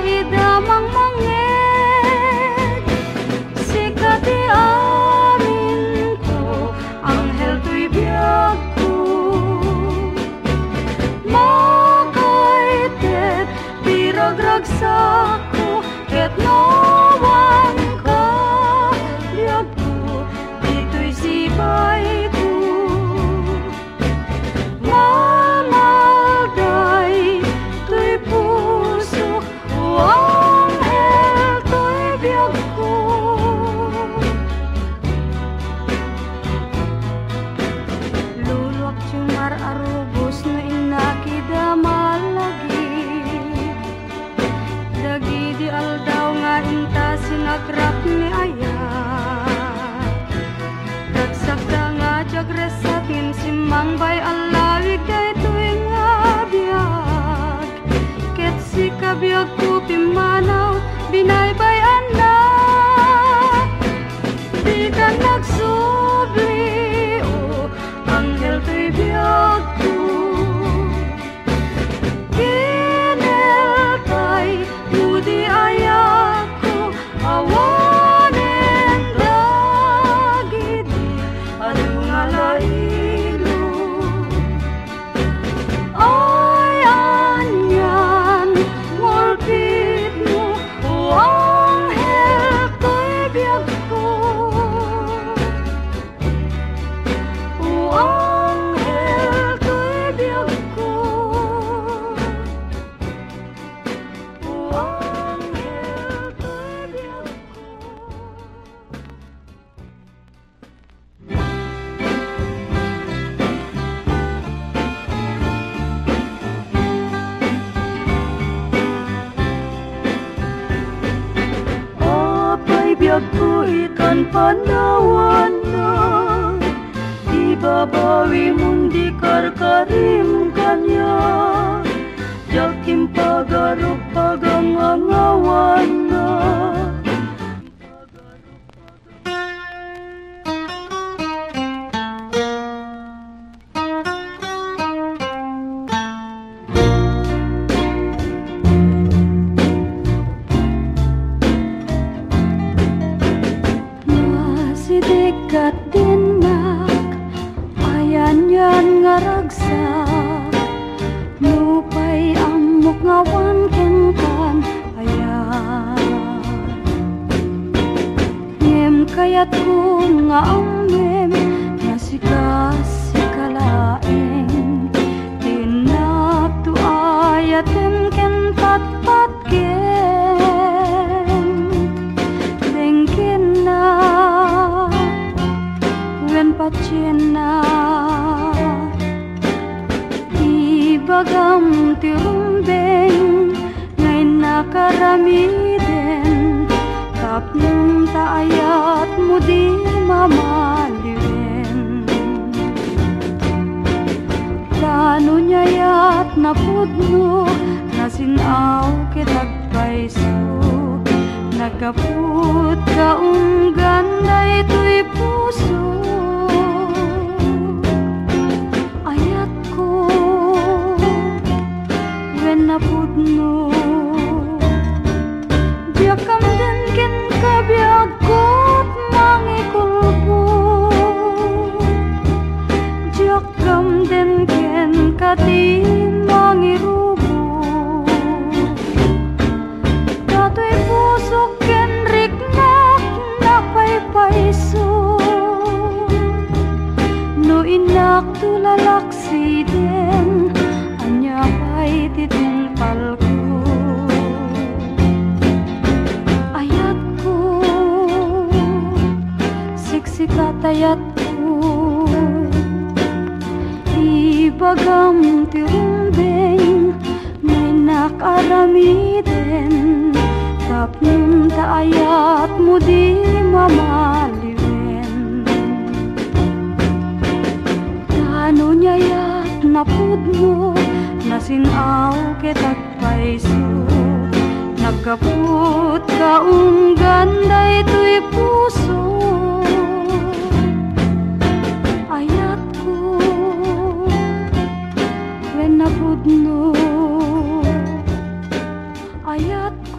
idamang mangeg sikat di amin ko anghel to'y biyag ko makaitet piragragsak ko ket nawan ka biyag ko dito'y sibay ko mamalday to'y puso o anghel to'y biyag ko luluak cumar arubos no inakidama lagi dagi di aldaw nga inta sinagrap ni ayat dagsakda nga jagresat ngin simangbay alawig kay tuwing abiyag ket si kabiyag ko pimanaw binaybay anak di ka nagsubli o anghel to'y biyag ko kineltay mudi ayak ko awanen dagidi adung alailo ay anyan mulpit mo o anghel to'y biyag ko o anghel to'y biyag ko o anghel to'y biyag ko. Apay biyag ko ikan panawan na ibabawi mong di karkarim kanya jakim pagaruk pagangangawan na masidikat dinak ayan yan ngaragsak lupay amok ngawan kenkan ayan ngem kayat ko nga amem nasikalaeng tinak tu ayaten ken pat-pat ken dengkin na wen pacien na ibagam tirumbeng ngay nakaramiden tapnum taayat mo di mamaliwen tano nyayat na pudno nasinaw kitagpaiso nagkaput kaung ganda ito'y puso ayat ko wen napudno diakam den ken kabiyag ko't mangikulbo diakam den ken kati mangirubo dato'y puso ken riknak napaypayso no inak tulalaksi den anya pay titungpal ko ayat ko siksikat ayat ko ibagam tirumbeng may nakaramiden tapnum taayat mo di mamaliwen tano nyayat na pudno nasinaw kitagpaiso nagkaput kaung ganda ito'y puso ayat ko wen napudno ayat ko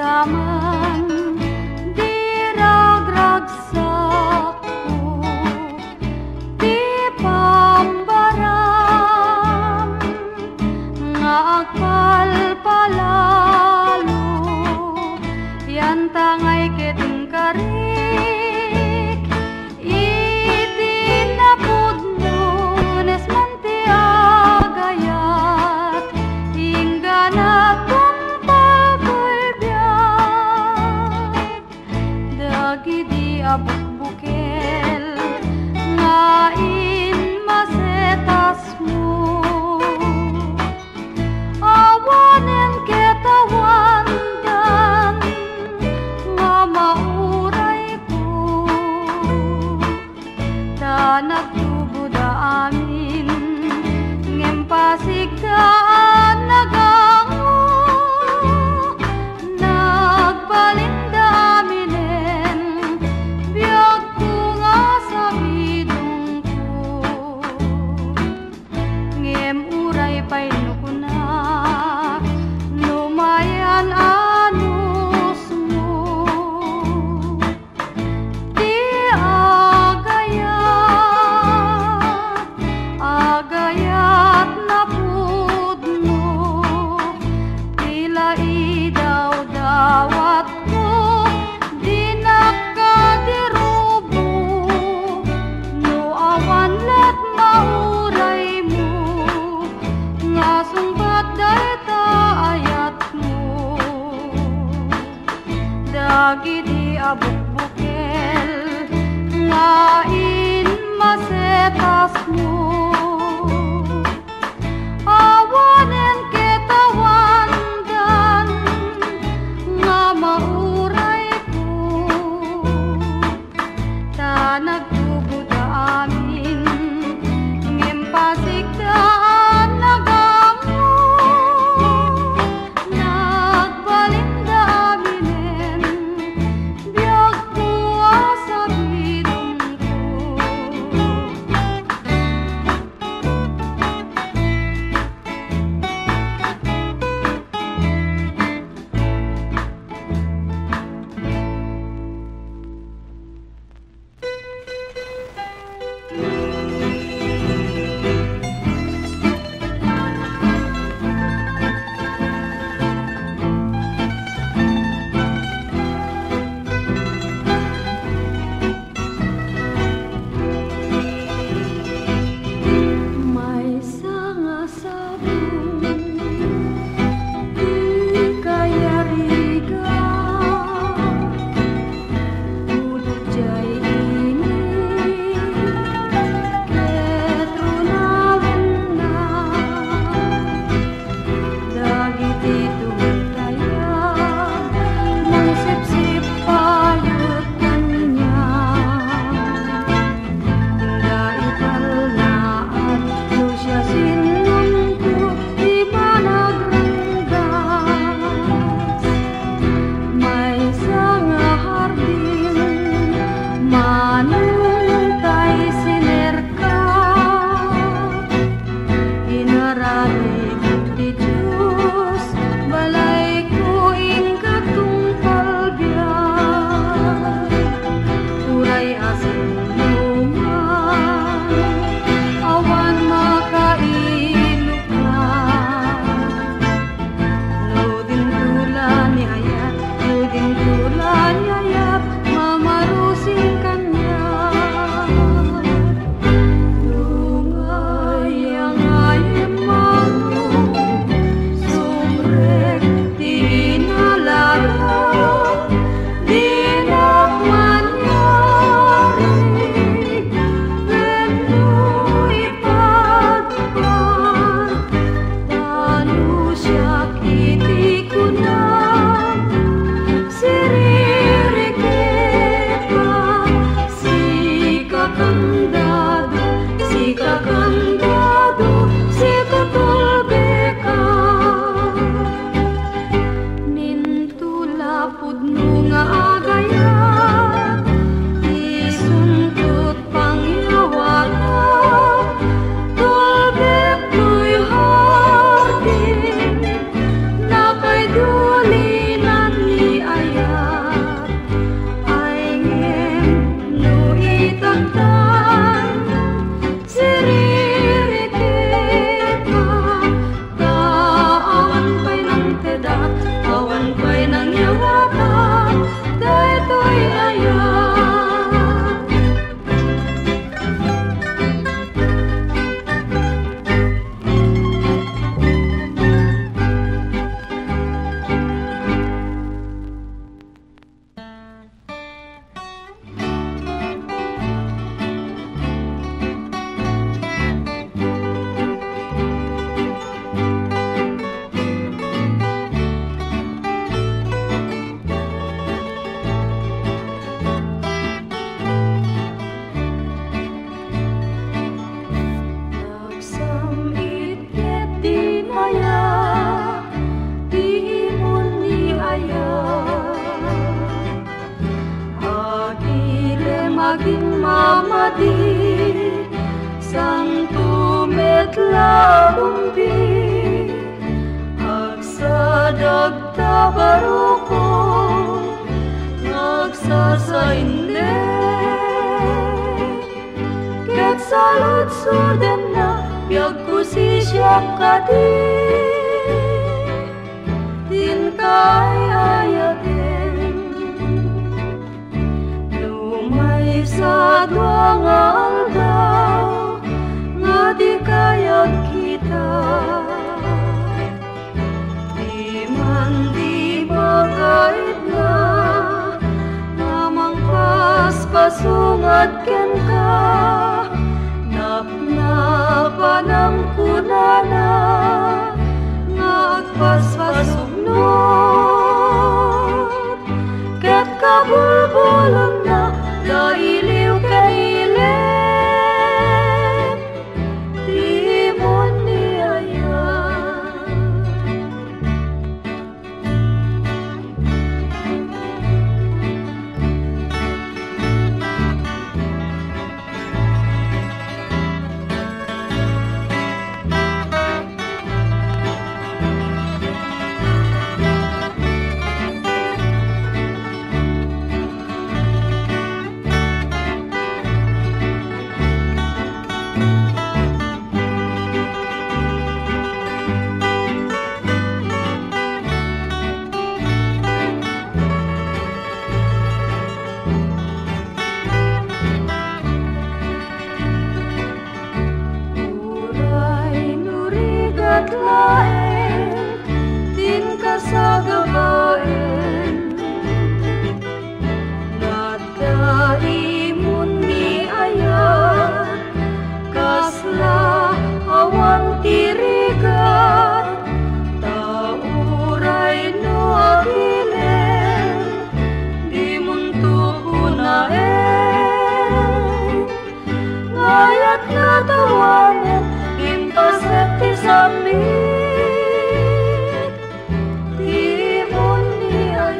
man di ragragsak ko, di pambaram nga agpalpalalo, yan tangay kitong karik, itinapod mo nes manti agayat, ingganat kong pagulbyat, dagi di abuk-bukel, ngain masetas mo. Awanen ketawandan nga mauray ko, ta nagtubod amin ngem pasigdaan nagango, nagbalinda aminen biyag ko nga sa bidong ko, ngem uray pay nukuna lumayan anus mo, di agayat na pudno, tila idaw-dawat ko, di nakadirubo, no awan let mauray mo, nga sumbat dayta ayat mo, dagi di abuk-bukel, ngain masetas mo. Awanen ketawandan nga mauray ko, ta nagtubod amin ngem pasigdaan nagango, nagbalinda aminen biyag madi sang tumetla umpi agsadag tabaruko nagsasainde ket salud suden na biag ko si siya kadi din kaya din lumay sa duang aldaw nga di kayag kita di man di magkait na namang paspasungat ken ka napnapan ang kunana nagpaspasumnot ket kabulbulon na dailiw kailen di mo niayan lain din ka sa gabain nadaimun ni ayat kasla awan tirigan tauray no agilen di munto kunain ngayat na tawanen impaseti sami di mo niayan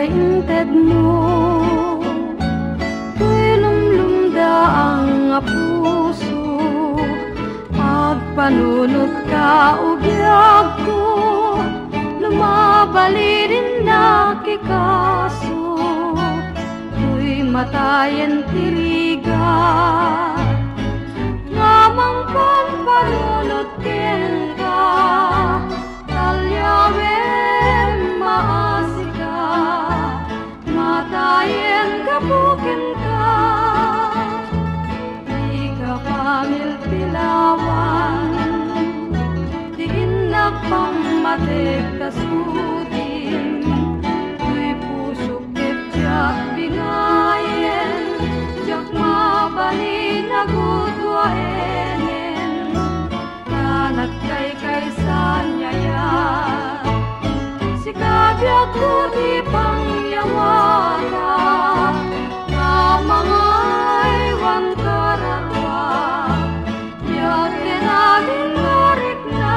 inted mo. Tuy lumlumda ang nga puso, agpanunot ka ugyag ko, lumabali rin na kikaso. Tuy matayen tiligan, ngamang panpanunot ken ka, talyawen maasika, matayen kapuken ka. Di ka pamilpilawan, di inakpang matek kasudin, tuy pusok ketyak bingayen, jak mabali nagudwaenen, kanak kay sanyayat, si kabiyak ko di pangyawata, nga mga iwan kararwa, yakin natin ngarik na.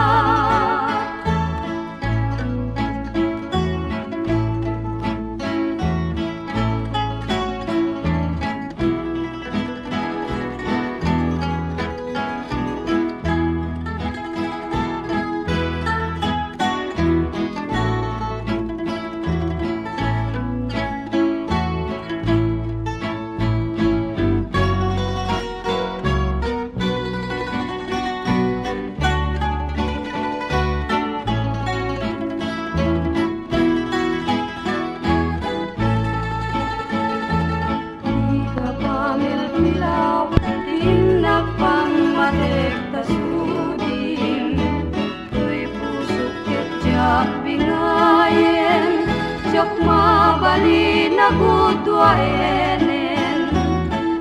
Bingayen, jak mabali nagudwaenen,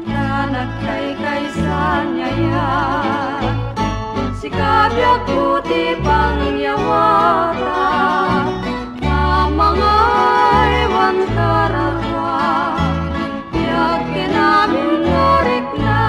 kanak kay sanyayat, si kabiyak puti pangyawata, nga mga iwan kararwa, yakin namin ngorik na.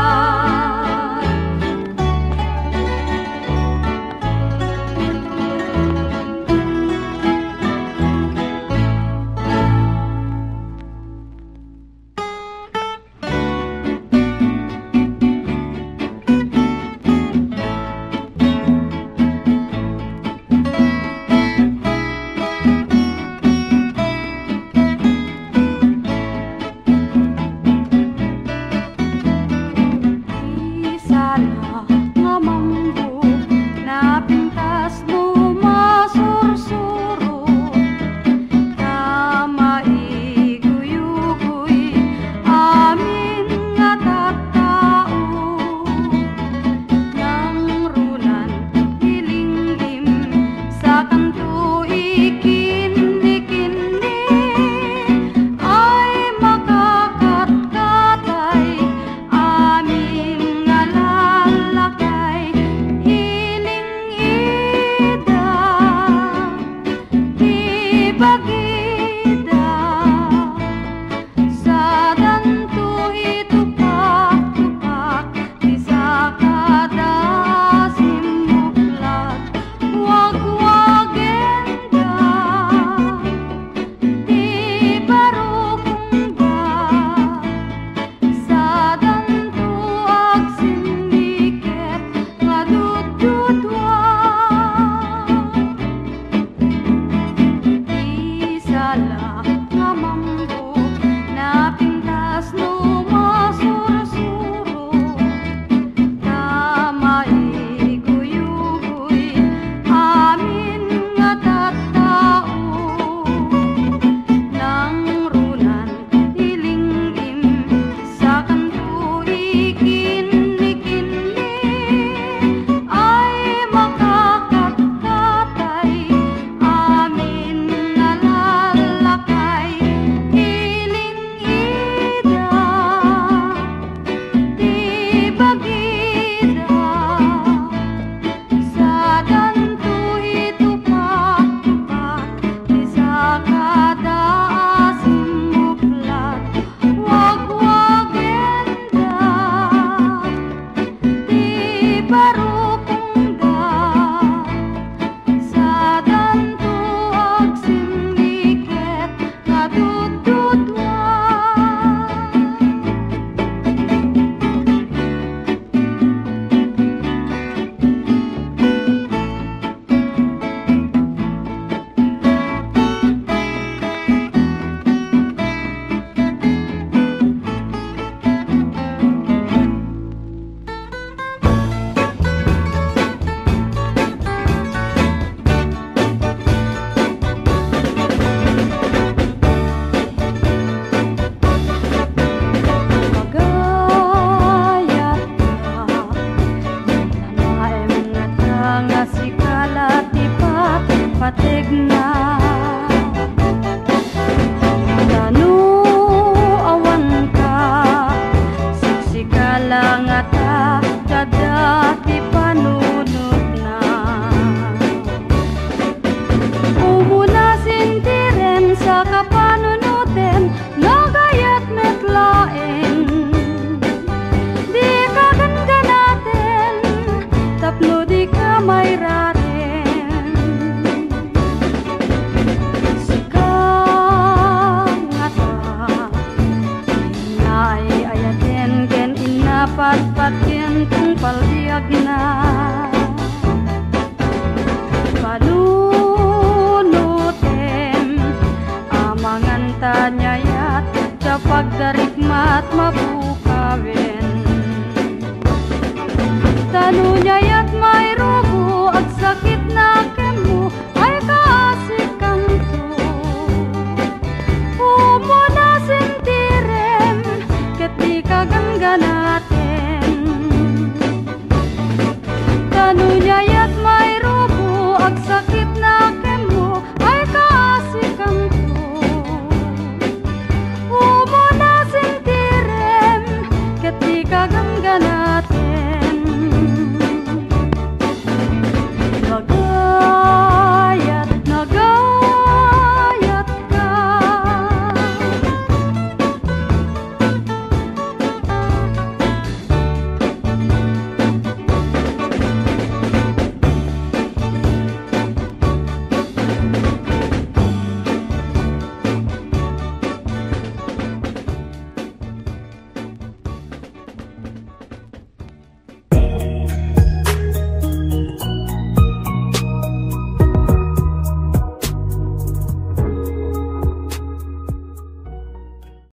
patpatkin kung palbiag na panunutem amangan tanyayat kapag darikmat mabukawin tanunyayat may rubo at sakit na